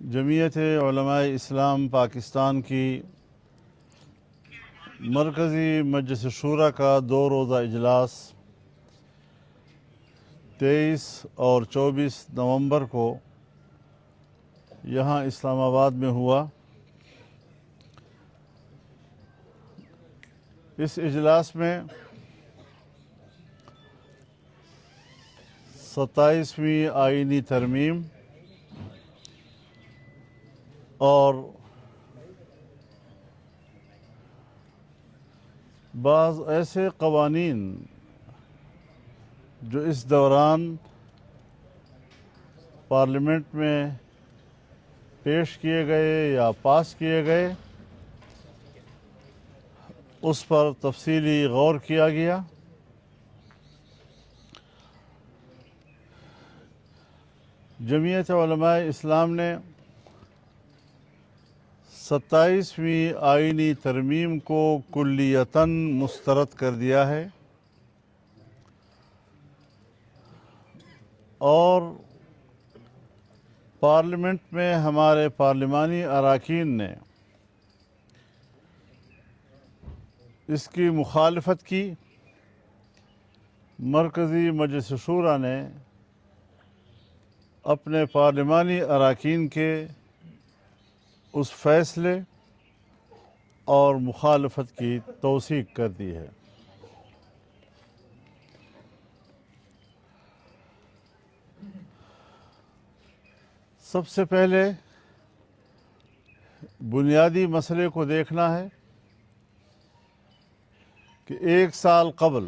جمعیت علماء اسلام پاکستان کی مرکزی مجلس شورا کا 2 روزہ اجلاس 23 اور 24 نومبر کو یہاں اسلام آباد میں ہوا۔ اس اجلاس میں 27ویں آئینی ترمیم اور بعض ایسے قوانین جو اس دوران پارلیمنٹ میں پیش کیے گئے یا پاس کیے گئے اس پر تفصیلی غور کیا گیا۔ جمعیت علماء اسلام نے 27ویں آئینی ترمیم کو کلیتاً مسترد کر دیا ہے اور پارلیمنٹ میں ہمارے پارلیمانی اراکین نے اس کی مخالفت کی۔ مرکزی مجلس شورا نے اپنے پارلیمانی اراکین کے اس فیصلے اور مخالفت کی توثیق کر دی ہے۔ سب سے پہلے بنیادی مسئلے کو دیکھنا ہے کہ 1 سال قبل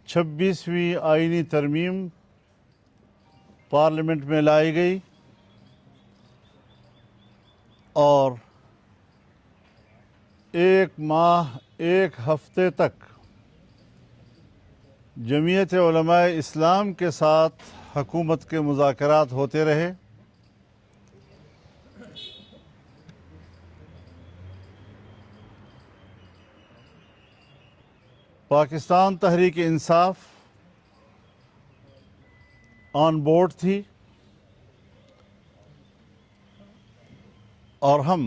26ویں آئینی ترمیم پارلیمنٹ میں لائی گئی اور 1 ماہ 1 ہفتے تک جمعیت علماء اسلام کے ساتھ حکومت کے مذاکرات ہوتے رہے۔ پاکستان تحریک انصاف آن بورڈ تھی اور ہم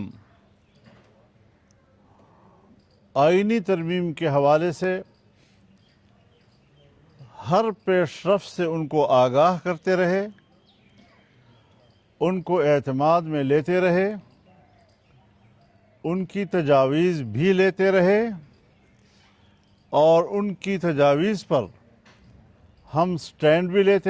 آئینی ترمیم کے حوالے سے ہر پیش رفت سے ان کو آگاہ کرتے رہے، ان کو اعتماد میں لیتے رہے، ان کی تجاویز بھی لیتے رہے اور ان کی تجاویز پر ہم سٹینڈ بھی لیتے